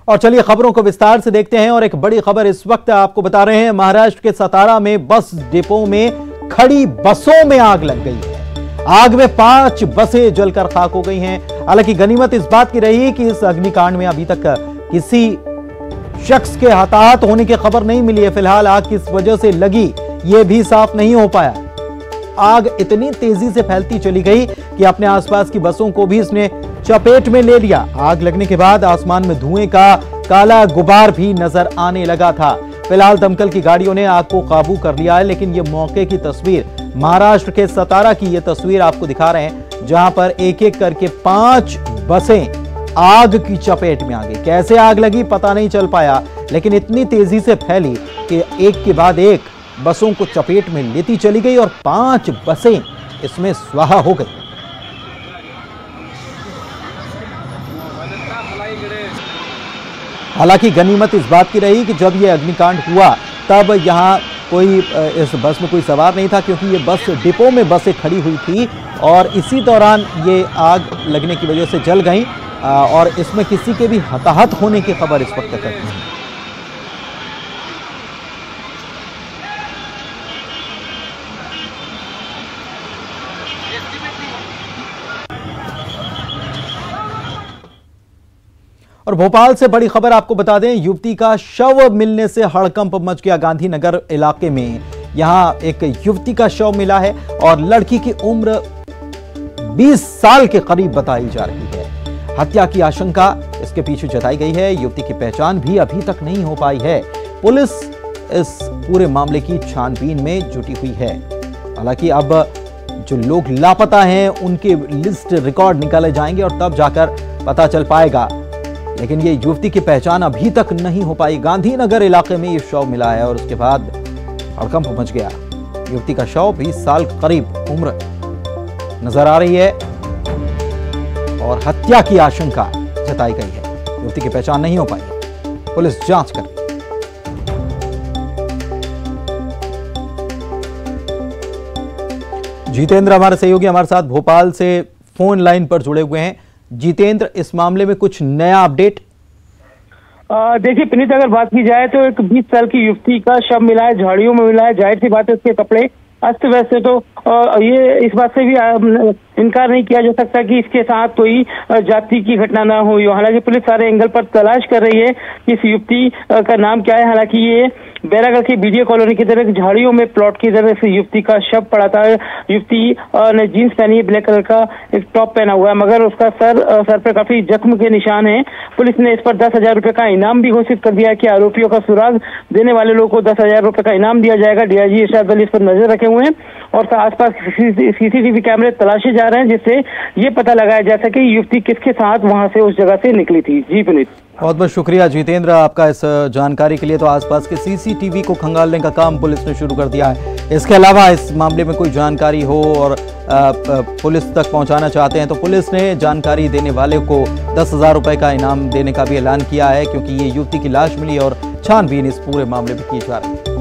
और चलिए खबरों को विस्तार से देखते हैं और एक बड़ी खबर इस वक्त आपको बता रहे हैं। महाराष्ट्र के सतारा में बस डिपो में खड़ी बसों में आग लग गई है। आग में 5 बसें जलकर खाक हो गई हैं। हालांकि गनीमत इस बात की रही कि इस अग्निकांड में अभी तक किसी शख्स के हताहत होने की खबर नहीं मिली है। फिलहाल आग किस वजह से लगी यह भी साफ नहीं हो पाया। आग इतनी तेजी से फैलती चली गई कि अपने आसपास की बसों को भी इसने चपेट में ले लिया। आग लगने के बाद आसमान में धुएं का काला गुबार भी नजर आने लगा था। फिलहाल दमकल की गाड़ियों ने आग को काबू कर लिया है, लेकिन यह मौके की तस्वीर महाराष्ट्र के सतारा की यह तस्वीर आपको दिखा रहे हैं, जहां पर एक एक करके 5 बसें आग की चपेट में आ गई। कैसे आग लगी पता नहीं चल पाया, लेकिन इतनी तेजी से फैली कि एक के बाद एक बसों को चपेट में लेती चली गई और 5 बसें इसमें स्वाहा हो गई। हालांकि गनीमत इस बात की रही कि जब यह अग्निकांड हुआ तब यहां कोई इस बस में कोई सवार नहीं था, क्योंकि ये बस डिपो में बसें खड़ी हुई थी और इसी दौरान ये आग लगने की वजह से जल गई और इसमें किसी के भी हताहत होने की खबर इस वक्त तक नहीं है। और भोपाल से बड़ी खबर आपको बता दें, युवती का शव मिलने से हड़कंप मच गया गांधीनगर इलाके में। यहां एक युवती का शव मिला है और लड़की की उम्र 20 साल के करीब बताई जा रही है। हत्या की आशंका इसके पीछे जताई गई है। युवती की पहचान भी अभी तक नहीं हो पाई है। पुलिस इस पूरे मामले की छानबीन में जुटी हुई है। हालांकि अब जो लोग लापता हैं उनके लिस्ट रिकॉर्ड निकाले जाएंगे और तब जाकर पता चल पाएगा, लेकिन ये युवती की पहचान अभी तक नहीं हो पाई। गांधीनगर इलाके में ये शव मिला है और उसके बाद हड़कंप मच गया। युवती का शव 20 साल करीब उम्र नजर आ रही है और हत्या की आशंका जताई गई है। युवती की पहचान नहीं हो पाई है, पुलिस जांच कर रही है। जितेंद्र हमारे सहयोगी हमारे साथ भोपाल से फोन लाइन पर जुड़े हुए हैं। जितेंद्र, इस मामले में कुछ नया अपडेट? देखिए पुनीत, अगर बात की जाए तो एक 20 साल की युवती का शव मिला है, झाड़ियों में मिला है। जाहिर सी बात है उसके कपड़े अस्त व्यस्त है, तो ये इस बात से भी इनकार नहीं किया जा सकता कि इसके साथ कोई जाति की घटना ना हुई हो। हालांकि पुलिस सारे एंगल पर तलाश कर रही है कि इस युवती का नाम क्या है। हालांकि ये बैरागढ़ की बीडीए कॉलोनी की तरफ झाड़ियों में प्लॉट की तरफ से युवती का शव पड़ा था। युवती ने जीन्स पहनी है, ब्लैक कलर का एक टॉप पहना हुआ है, मगर उसका सर पर काफी जख्म के निशान हैं। पुलिस ने इस पर 10,000 रुपए का इनाम भी घोषित कर दिया है कि आरोपियों का सुराग देने वाले लोगों को 10,000 रुपए का इनाम दिया जाएगा। डीआईजी इरशाद अली इस पर नजर रखे हुए हैं और आसपास सीसीटीवी कैमरे तलाशे जा रहे हैं, जिससे ये पता लगाया जा सके युवती किसके साथ वहां से उस जगह से निकली थी। जी पुनीत, बहुत बहुत शुक्रिया जितेंद्र आपका इस जानकारी के लिए। तो आसपास के सीसीटीवी को खंगालने का काम पुलिस ने शुरू कर दिया है। इसके अलावा इस मामले में कोई जानकारी हो और पुलिस तक पहुंचाना चाहते हैं तो पुलिस ने जानकारी देने वाले को 10,000 रुपए का इनाम देने का भी ऐलान किया है, क्योंकि ये युवती की लाश मिली और छानबीन इस पूरे मामले में की जा रही है।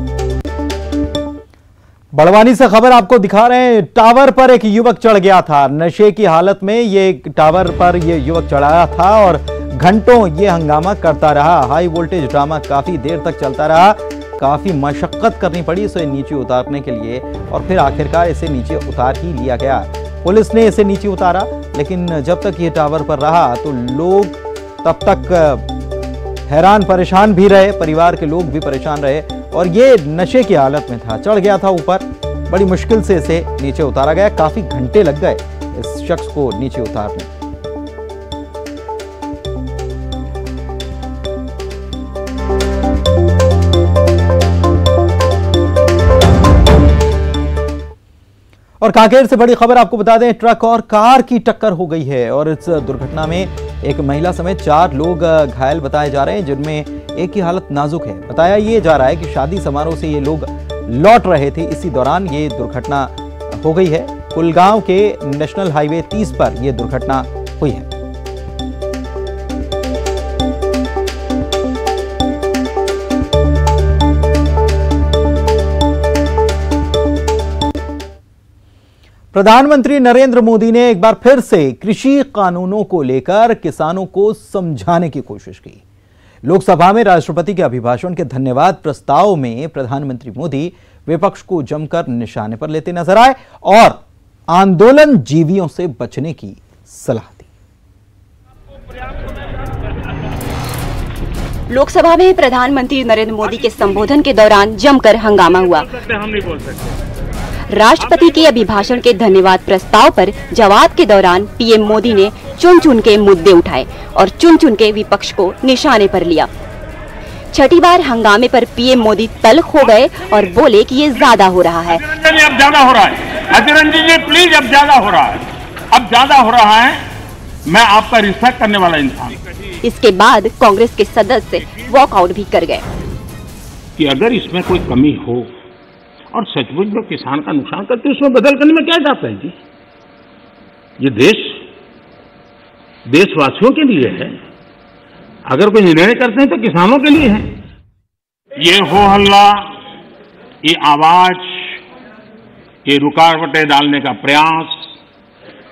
बड़वानी से खबर आपको दिखा रहे हैं। टावर पर एक युवक चढ़ गया था। नशे की हालत में ये टावर पर ये युवक चढ़ाया था और घंटों ये हंगामा करता रहा। हाई वोल्टेज ड्रामा काफी देर तक चलता रहा। काफी मशक्कत करनी पड़ी इसे नीचे उतारने के लिए और फिर आखिरकार इसे नीचे उतार ही लिया गया। पुलिस ने इसे नीचे उतारा, लेकिन जब तक ये टावर पर रहा तो लोग तब तक हैरान परेशान भी रहे, परिवार के लोग भी परेशान रहे और ये नशे की हालत में था, चढ़ गया था ऊपर। बड़ी मुश्किल से इसे नीचे उतारा गया। काफी घंटे लग गए इस शख्स को नीचे उतारने। और कांकेर से बड़ी खबर आपको बता दें, ट्रक और कार की टक्कर हो गई है और इस दुर्घटना में एक महिला समेत 4 लोग घायल बताए जा रहे हैं, जिनमें एक की हालत नाजुक है। बताया ये जा रहा है कि शादी समारोह से ये लोग लौट रहे थे, इसी दौरान ये दुर्घटना हो गई है। कुलगांव के नेशनल हाईवे 30 पर यह दुर्घटना हुई है। प्रधानमंत्री नरेंद्र मोदी ने एक बार फिर से कृषि कानूनों को लेकर किसानों को समझाने की कोशिश की। लोकसभा में राष्ट्रपति के अभिभाषण के धन्यवाद प्रस्ताव में प्रधानमंत्री मोदी विपक्ष को जमकर निशाने पर लेते नजर आए और आंदोलन जीवियों से बचने की सलाह दी। लोकसभा में प्रधानमंत्री नरेंद्र मोदी के संबोधन के दौरान जमकर हंगामा हुआ। राष्ट्रपति के अभिभाषण के धन्यवाद प्रस्ताव पर जवाब के दौरान पीएम मोदी ने चुन चुन के मुद्दे उठाए और चुन चुन के विपक्ष को निशाने पर लिया। छठी बार हंगामे पर पीएम मोदी तल्ख हो गए और बोले कि ये ज्यादा हो रहा है। अब ज्यादा हो रहा है, अजय रंजन जी प्लीज, अब ज्यादा हो रहा है, अब ज्यादा हो रहा है। मैं आपका रिस्पेक्ट करने वाला इंसान। इसके बाद कांग्रेस के सदस्य वॉकआउट भी कर गए कि अगर इसमें कोई कमी हो और सचमुच में किसान का नुकसान करते उसमें बदल करने में क्या जाता है जी। ये देश देशवासियों के लिए है, अगर कोई निर्णय करते हैं तो किसानों के लिए है। ये हो हल्ला, ये आवाज, ये रुकावटें डालने का प्रयास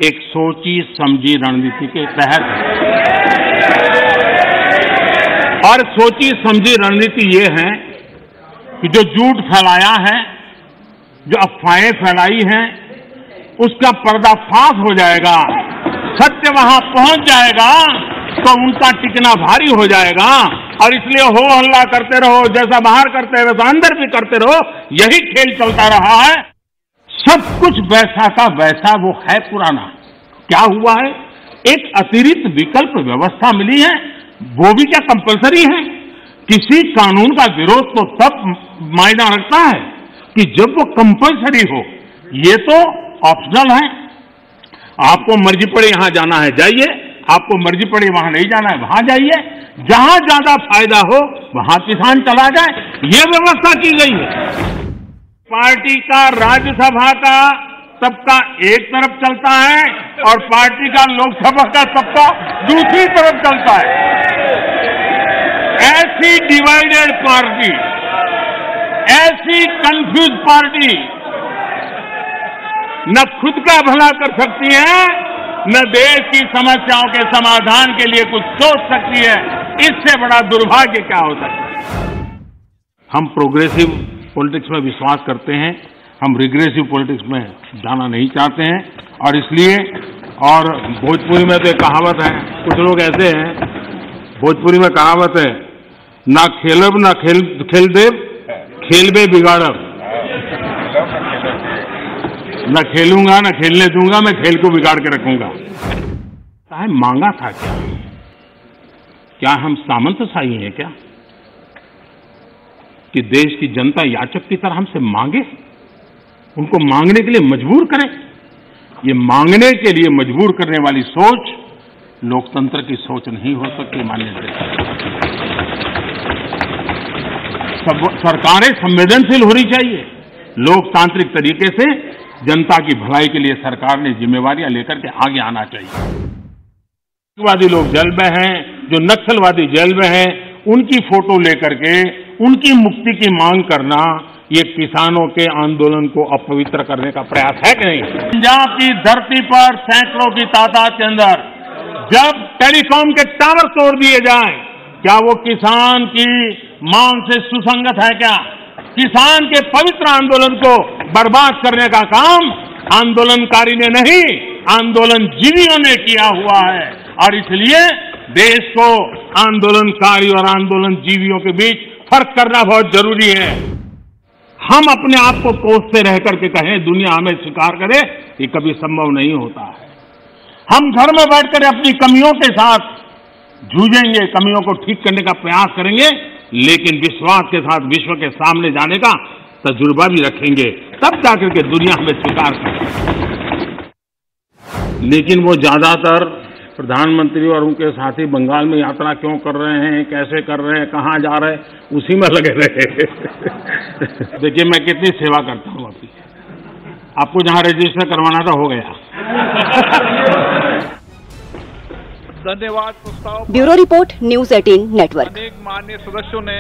एक सोची समझी रणनीति के तहत और सोची समझी रणनीति ये है कि जो झूठ फैलाया है, जो अफवाहें फैलाई हैं, उसका पर्दाफाश हो जाएगा, सत्य वहां पहुंच जाएगा तो उनका टिकना भारी हो जाएगा। और इसलिए हो हल्ला करते रहो, जैसा बाहर करते हैं वैसा अंदर भी करते रहो, यही खेल चलता रहा है। सब कुछ वैसा का वैसा वो है पुराना। क्या हुआ है, एक अतिरिक्त विकल्प व्यवस्था मिली है, वो भी क्या कंपलसरी है। किसी कानून का विरोध तो तब मायना रखता है कि जब वो कंपलसरी हो, ये तो ऑप्शनल है। आपको मर्जी पड़े यहां जाना है जाइए, आपको मर्जी पड़े वहां नहीं जाना है वहां जाइए, जहां ज्यादा फायदा हो वहां किसान चला जाए, ये व्यवस्था की गई है। पार्टी का राज्यसभा का सबका एक तरफ चलता है और पार्टी का लोकसभा का सबका दूसरी तरफ चलता है। ऐसी डिवाइडेड पार्टी, ऐसी कंफ्यूज पार्टी न खुद का भला कर सकती है, न देश की समस्याओं के समाधान के लिए कुछ सोच सकती है। इससे बड़ा दुर्भाग्य क्या हो सकता है। हम प्रोग्रेसिव पॉलिटिक्स में विश्वास करते हैं, हम रिग्रेसिव पॉलिटिक्स में जाना नहीं चाहते हैं। और इसलिए, और भोजपुरी में तो एक कहावत है, कुछ लोग ऐसे हैं, भोजपुरी में कहावत है, ना खेलब ना खेल देव, खेलबे बिगाड़ब। न खेलूंगा न खेलने दूंगा, मैं खेल को बिगाड़ के रखूंगा। मांगा था क्या हम सामंतशाही हैं क्या कि देश की जनता याचक की तरह हमसे मांगे, उनको मांगने के लिए मजबूर करें। ये मांगने के लिए मजबूर करने वाली सोच लोकतंत्र की सोच नहीं हो सकती। मान्य सरकारें संवेदनशील होनी चाहिए। लोकतांत्रिक तरीके से जनता की भलाई के लिए सरकार ने जिम्मेवारियां लेकर के आगे आना चाहिए। नक्सलवादी लोग जेल में हैं, जो नक्सलवादी जेल में हैं, उनकी फोटो लेकर के उनकी मुक्ति की मांग करना, ये किसानों के आंदोलन को अपवित्र करने का प्रयास है कि नहीं। पंजाब की धरती पर सैकड़ों की तादाद के अंदर जब टेलीकॉम के टावर तोड़ दिए जाएं, क्या वो किसान की मांग से सुसंगत है क्या? किसान के पवित्र आंदोलन को बर्बाद करने का काम आंदोलनकारी ने नहीं, आंदोलन जीवियों ने किया हुआ है। और इसलिए देश को आंदोलनकारी और आंदोलन जीवियों के बीच फर्क करना बहुत जरूरी है। हम अपने आप को कोसते रह करके कहें दुनिया हमें स्वीकार करे, ये कभी संभव नहीं होता है। हम घर में बैठकर अपनी कमियों के साथ जूझेंगे, कमियों को ठीक करने का प्रयास करेंगे, लेकिन विश्वास के साथ विश्व के सामने जाने का तजुर्बा भी रखेंगे, तब जाकर के दुनिया हमें स्वीकार करे। लेकिन वो ज्यादातर प्रधानमंत्री और उनके साथी बंगाल में यात्रा क्यों कर रहे हैं, कैसे कर रहे हैं, कहां जा रहे हैं, उसी में लगे रहे। देखिए मैं कितनी सेवा करता हूं आपकी, आपको जहां रजिस्टर करवाना था हो गया। धन्यवाद। प्रस्ताव ब्यूरो रिपोर्ट, न्यूज 18 नेटवर्क। अनेक माननीय सदस्यों ने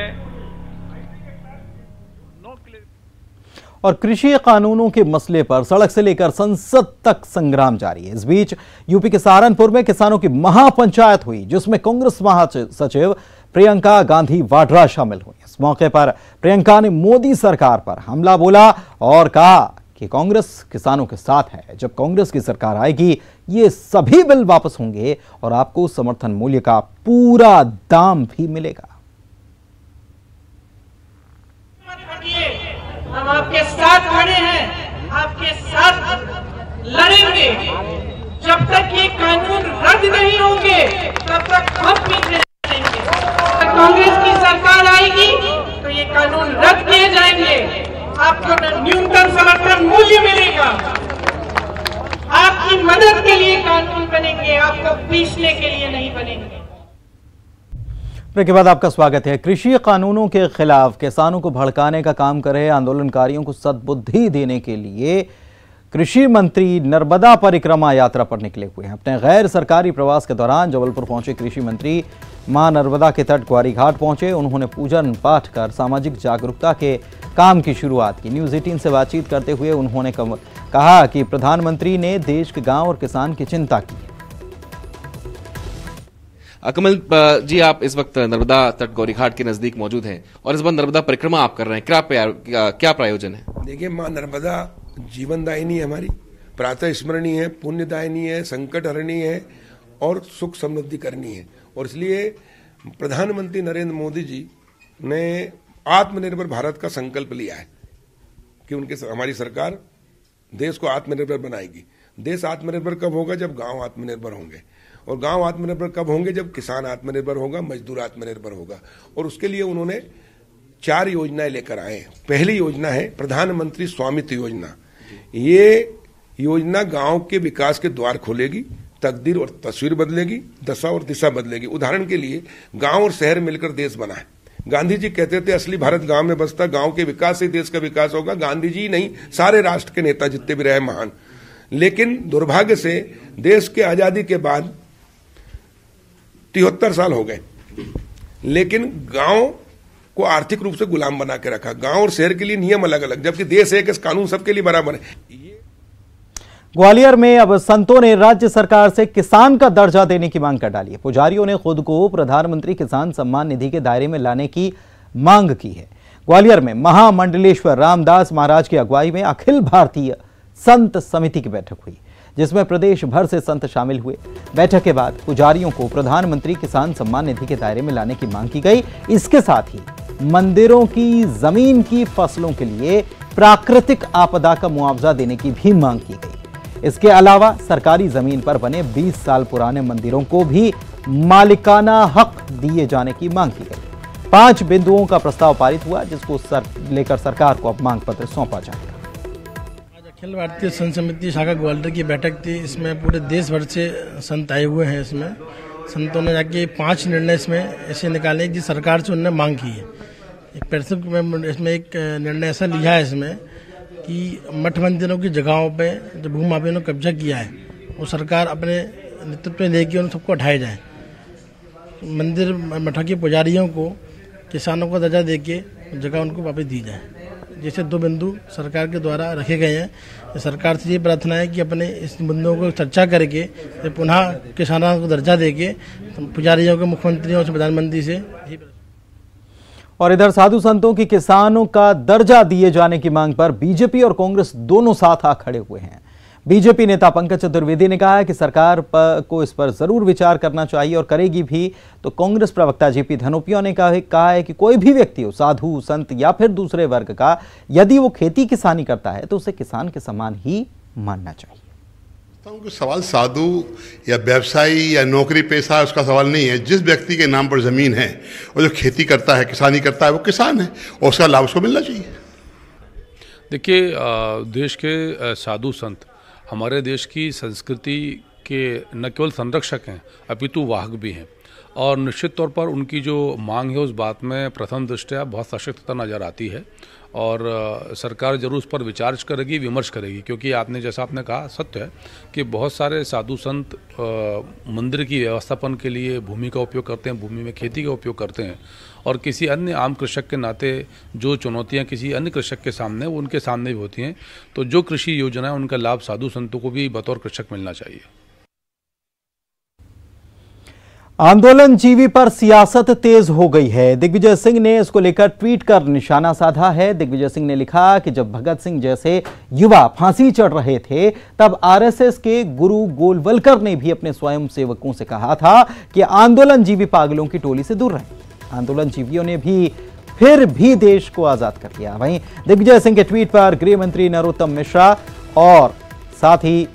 और कृषि कानूनों के मसले पर सड़क से लेकर संसद तक संग्राम जारी है। इस बीच यूपी के सहारनपुर में किसानों की महापंचायत हुई, जिसमें कांग्रेस महासचिव प्रियंका गांधी वाड्रा शामिल हुई। इस मौके पर प्रियंका ने मोदी सरकार पर हमला बोला और कहा कि कांग्रेस किसानों के साथ है। जब कांग्रेस की सरकार आएगी ये सभी बिल वापस होंगे और आपको समर्थन मूल्य का पूरा दाम भी मिलेगा। हम आपके साथ खड़े हैं, आपके साथ लड़ेंगे। जब तक ये कानून रद्द नहीं होंगे तब तक हम पीछे रहेंगे। कांग्रेस की सरकार आएगी तो ये कानून रद्द किए जाएंगे। आपको न्यूनतम समर्थन मूल्य मिलेगा, आपकी मदद के लिए कानून बनेंगे, आपको पीसने के लिए नहीं बनेंगे। ब्रेक के बाद आपका स्वागत है। कृषि कानूनों के खिलाफ किसानों को भड़काने का काम कर रहे आंदोलनकारियों को सद्बुद्धि देने के लिए कृषि मंत्री नर्मदा परिक्रमा यात्रा पर निकले हुए हैं। अपने गैर सरकारी प्रवास के दौरान जबलपुर पहुंचे कृषि मंत्री मां नर्मदा के तट ग्वारी घाट पहुंचे। उन्होंने पूजन पाठ कर सामाजिक जागरूकता के काम की शुरुआत की। न्यूज़ 18 से बातचीत करते हुए उन्होंने कहा कि प्रधानमंत्री ने देश के गांव और किसान की चिंता की है। कमल जी, आप इस वक्त नर्मदा तट गौरी घाट के नजदीक मौजूद हैं और इस बार नर्मदा परिक्रमा आप कर रहे हैं, क्या प्रायोजन है? देखिए, मां नर्मदा जीवनदायिनी है, हमारी प्रातः स्मरणीय है, पुण्यदायिनी है, संकट हरणी है और सुख समृद्धि करनी है। और इसलिए प्रधानमंत्री नरेंद्र मोदी जी ने आत्मनिर्भर भारत का संकल्प लिया है कि हमारी सरकार देश को आत्मनिर्भर बनाएगी। देश आत्मनिर्भर कब होगा? जब गांव आत्मनिर्भर होंगे। और गांव आत्मनिर्भर कब होंगे? जब किसान आत्मनिर्भर होगा, मजदूर आत्मनिर्भर होगा। और उसके लिए उन्होंने 4 योजनाएं लेकर आए। पहली योजना है प्रधानमंत्री स्वामित्व योजना। ये योजना गांव के विकास के द्वार खोलेगी, तकदीर और तस्वीर बदलेगी, दशा और दिशा बदलेगी। उदाहरण के लिए गांव और शहर मिलकर देश बना है। गांधी जी कहते थे असली भारत गांव में बसता, गांव के विकास से देश का विकास होगा। गांधी जी नहीं, सारे राष्ट्र के नेता जितने भी रहे महान। लेकिन दुर्भाग्य से देश के आजादी के बाद 73 साल हो गए, लेकिन गांव को आर्थिक रूप से गुलाम बना के रखा। गांव और शहर के लिए नियम अलग अलग, जबकि देश एक, कानून सबके लिए बराबर है। ग्वालियर में अब संतों ने राज्य सरकार से किसान का दर्जा देने की मांग कर डाली है। पुजारियों ने खुद को प्रधानमंत्री किसान सम्मान निधि के दायरे में लाने की मांग की है। ग्वालियर में महामंडलेश्वर रामदास महाराज की अगुवाई में अखिल भारतीय संत समिति की बैठक हुई, जिसमें प्रदेश भर से संत शामिल हुए। बैठक के बाद पुजारियों को प्रधानमंत्री किसान सम्मान निधि के दायरे में लाने की मांग की गई। इसके साथ ही मंदिरों की जमीन की फसलों के लिए प्राकृतिक आपदा का मुआवजा देने की भी मांग की गई। इसके अलावा सरकारी जमीन पर बने 20 साल पुराने मंदिरों को भी मालिकाना हक दिए जाने की मांग की गई। 5 बिंदुओं का प्रस्ताव पारित हुआ, जिसको लेकर सरकार को अब मांग पत्र सौंपा जाएगा। आज अखिल भारतीय संत समिति शाखा ग्वालियर की बैठक थी। इसमें पूरे देश भर से संत आए हुए हैं। इसमें संतों ने जाके 5 निर्णय इसमें ऐसे निकाले जिस सरकार से उन्होंने मांग की है। एक पैसिव में इसमें एक निर्णय ऐसा लिया है इसमें कि मठ मंदिरों की जगहों पे जो भूमाफिया ने कब्जा किया है वो सरकार अपने नेतृत्व में लेके उन सबको हटाया जाए। मंदिर मठों के पुजारियों को किसानों को दर्जा देके जगह उनको वापस दी जाए। जैसे 2 बिंदु सरकार के द्वारा रखे गए हैं। सरकार से ये प्रार्थना है कि अपने इस बिंदुओं को चर्चा करके पुनः किसानों को दर्जा देके पुजारियों को मुख्यमंत्रियों से, प्रधानमंत्री से। और इधर साधु संतों की किसानों का दर्जा दिए जाने की मांग पर बीजेपी और कांग्रेस दोनों साथ आ खड़े हुए हैं। बीजेपी नेता पंकज चतुर्वेदी ने कहा है कि सरकार को इस पर जरूर विचार करना चाहिए और करेगी भी। तो कांग्रेस प्रवक्ता जेपी धनोपिया ने कहा है कि कोई भी व्यक्ति हो, साधु संत या फिर दूसरे वर्ग का, यदि वो खेती किसानी करता है तो उसे किसान के समान ही मानना चाहिए। सवाल साधु या व्यवसायी या नौकरी पेशा उसका सवाल नहीं है। जिस व्यक्ति के नाम पर जमीन है और जो खेती करता है, किसानी करता है, वो किसान है और उसका लाभ उसको मिलना चाहिए। देखिए, देश के साधु संत हमारे देश की संस्कृति के न केवल संरक्षक हैं अपितु वाहक भी हैं और निश्चित तौर पर उनकी जो मांग है उस बात में प्रथम दृष्टया बहुत सशक्तता नज़र आती है और सरकार जरूर उस पर विचार करेगी, विमर्श करेगी। क्योंकि आपने जैसा आपने कहा सत्य है कि बहुत सारे साधु संत मंदिर की व्यवस्थापन के लिए भूमि का उपयोग करते हैं, भूमि में खेती का उपयोग करते हैं और किसी अन्य आम कृषक के नाते जो चुनौतियां किसी अन्य कृषक के सामने वो उनके सामने भी होती हैं। तो जो कृषि योजना है उनका लाभ साधु संतों को भी बतौर कृषक मिलना चाहिए। आंदोलन जीवी पर सियासत तेज हो गई है। दिग्विजय सिंह ने इसको लेकर ट्वीट कर निशाना साधा है। दिग्विजय सिंह ने लिखा कि जब भगत सिंह जैसे युवा फांसी चढ़ रहे थे तब आरएसएस के गुरु गोलवलकर ने भी अपने स्वयं सेवकों से कहा था कि आंदोलन जीवी पागलों की टोली से दूर रहें। आंदोलन जीवियों ने भी फिर भी देश को आजाद कर लिया। वहीं दिग्विजय सिंह के ट्वीट पर गृह मंत्री नरोत्तम मिश्रा और साथ ही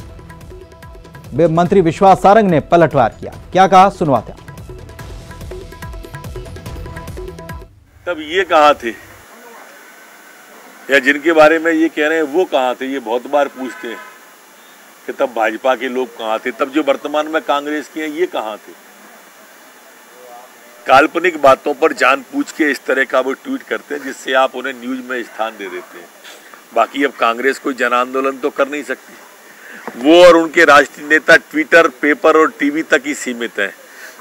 मंत्री विश्वास सारंग ने पलटवार किया। क्या कहा, सुनवाते हैं। तब ये कहाँ थे, या जिनके बारे में ये कह रहे हैं वो कहाँ थे? ये बहुत बार पूछते हैं कि तब भाजपा के लोग कहाँ थे, तब जो वर्तमान में कांग्रेस के हैं ये कहाँ थे? काल्पनिक बातों पर जानबूझ के इस तरह का वो ट्वीट करते हैं जिससे आप उन्हें न्यूज में स्थान दे देते हैं। बाकी अब कांग्रेस कोई जन आंदोलन तो कर नहीं सकती। वो और उनके राष्ट्रीय नेता ट्विटर, पेपर और टीवी तक ही सीमित हैं।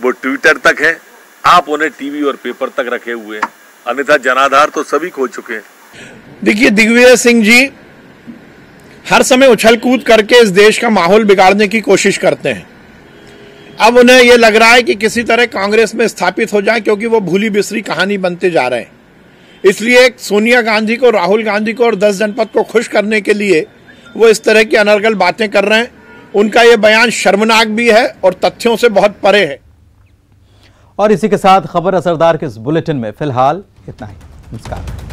वो ट्विटर तक है, आप उन्हें टीवी और पेपर तक रखे हुए हैं, अन्यथा जनाधार तो सभी खो चुके हैं। देखिए, दिग्विजय सिंह जी हर समय उछल कूद करके इस देश का माहौल बिगाड़ने की कोशिश करते हैं। अब उन्हें यह लग रहा है कि किसी तरह कांग्रेस में स्थापित हो जाए, क्योंकि वो भूली बिसरी कहानी बनते जा रहे हैं। इसलिए सोनिया गांधी को, राहुल गांधी को और 10 जनपद को खुश करने के लिए वो इस तरह की अनर्गल बातें कर रहे हैं। उनका ये बयान शर्मनाक भी है और तथ्यों से बहुत परे है। और इसी के साथ खबर असरदार के इस बुलेटिन में फिलहाल इतना ही। नमस्कार।